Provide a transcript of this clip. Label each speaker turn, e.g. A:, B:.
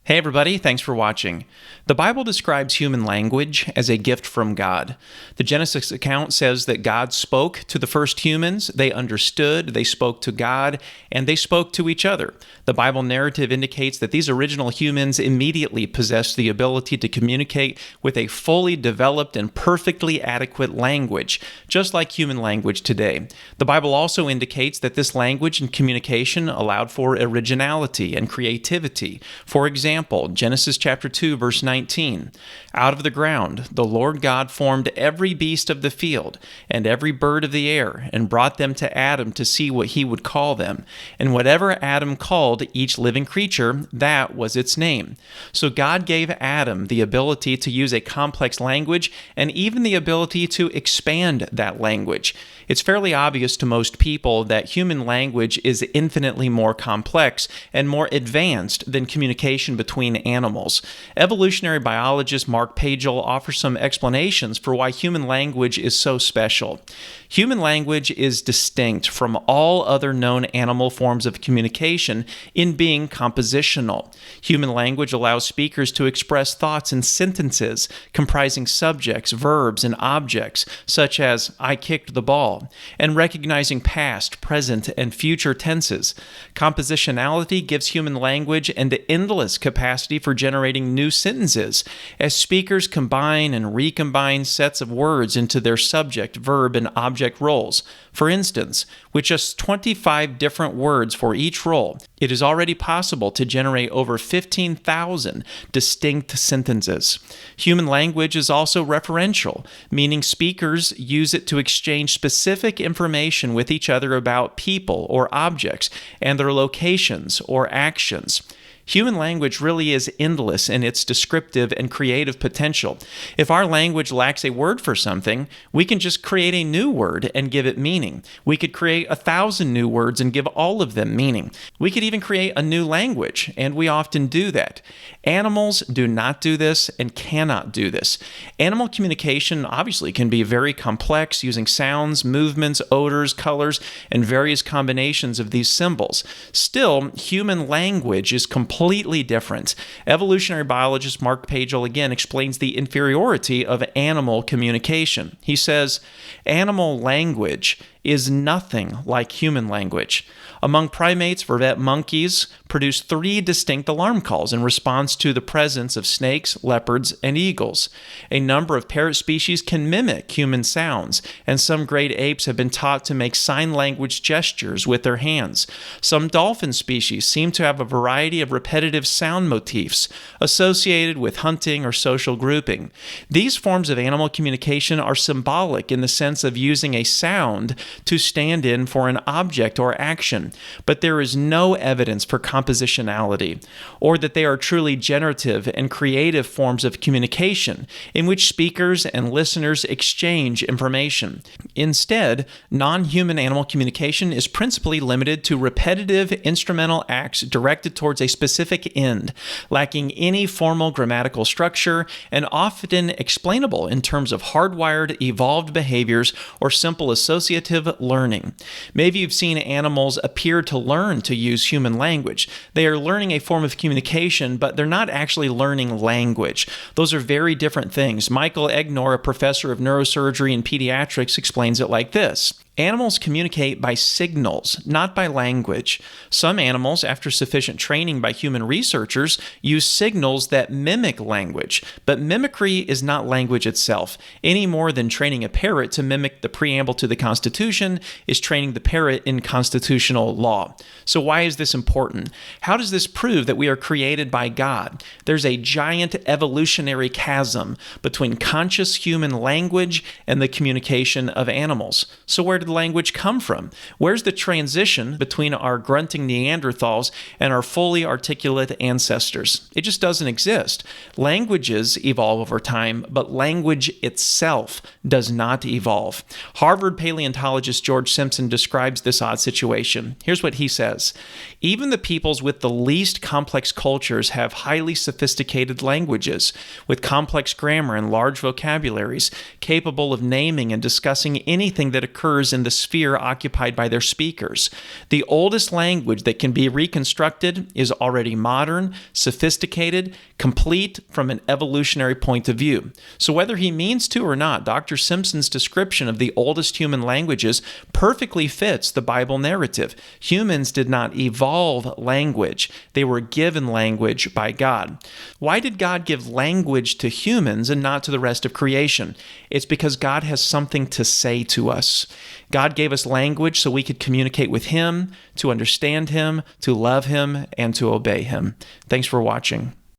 A: Hey everybody, thanks for watching. The Bible describes human language as a gift from God. The Genesis account says that God spoke to the first humans, they understood, they spoke to God, and they spoke to each other. The Bible narrative indicates that these original humans immediately possessed the ability to communicate with a fully developed and perfectly adequate language, just like human language today. The Bible also indicates that this language and communication allowed for originality and creativity. For example, Genesis chapter 2, verse 19, "Out of the ground the Lord God formed every beast of the field and every bird of the air, and brought them to Adam to see what he would call them. And whatever Adam called each living creature, that was its name." So God gave Adam the ability to use a complex language and even the ability to expand that language. It's fairly obvious to most people that human language is infinitely more complex and more advanced than communication between animals. Evolutionary biologist Mark Pagel offers some explanations for why human language is so special. Human language is distinct from all other known animal forms of communication in being compositional. Human language allows speakers to express thoughts in sentences comprising subjects, verbs, and objects, such as "I kicked the ball," and recognizing past, present, and future tenses. Compositionality gives human language an endless capacity for generating new sentences, as speakers combine and recombine sets of words into their subject, verb, and object roles. For instance, with just 25 different words for each role, it is already possible to generate over 15,000 distinct sentences. Human language is also referential, meaning speakers use it to exchange specific information with each other about people or objects and their locations or actions. Human language really is endless in its descriptive and creative potential. If our language lacks a word for something, we can just create a new word and give it meaning. We could create 1,000 new words and give all of them meaning. We could even create a new language, and we often do that. Animals do not do this and cannot do this. Animal communication obviously can be very complex, using sounds, movements, odors, colors, and various combinations of these symbols. Still, human language is completely different. Evolutionary biologist Mark Pagel again explains the inferiority of animal communication. He says, "Animal language is nothing like human language. Among primates, vervet monkeys produce 3 distinct alarm calls in response to the presence of snakes, leopards, and eagles. A number of parrot species can mimic human sounds, and some great apes have been taught to make sign language gestures with their hands. Some dolphin species seem to have a variety of repetitive sound motifs associated with hunting or social grouping. These forms of animal communication are symbolic in the sense of using a sound to stand in for an object or action, but there is no evidence for compositionality, or that they are truly generative and creative forms of communication in which speakers and listeners exchange information. Instead, non-human animal communication is principally limited to repetitive instrumental acts directed towards a specific end, lacking any formal grammatical structure, and often explainable in terms of hardwired, evolved behaviors or simple associative learning. Maybe you've seen animals appear to learn to use human language. They are learning a form of communication, but they're not actually learning language. Those are very different things. Michael Egnor, a professor of neurosurgery and pediatrics, explains it like this. Animals communicate by signals, not by language. Some animals, after sufficient training by human researchers, use signals that mimic language, but mimicry is not language itself, any more than training a parrot to mimic the preamble to the Constitution is training the parrot in constitutional law. So why is this important? How does this prove that we are created by God? There's a giant evolutionary chasm between conscious human language and the communication of animals. So where did language come from? Where's the transition between our grunting Neanderthals and our fully articulate ancestors? It just doesn't exist. Languages evolve over time, but language itself does not evolve. Harvard paleontologist George Simpson describes this odd situation. Here's what he says. Even the peoples with the least complex cultures have highly sophisticated languages, with complex grammar and large vocabularies, capable of naming and discussing anything that occurs in the sphere occupied by their speakers. The oldest language that can be reconstructed is already modern, sophisticated, complete from an evolutionary point of view. So whether he means to or not, Dr. Simpson's description of the oldest human languages perfectly fits the Bible narrative. Humans did not evolve language. They were given language by God. Why did God give language to humans and not to the rest of creation? It's because God has something to say to us. God gave us language so we could communicate with Him, to understand Him, to love Him, and to obey Him. Thanks for watching.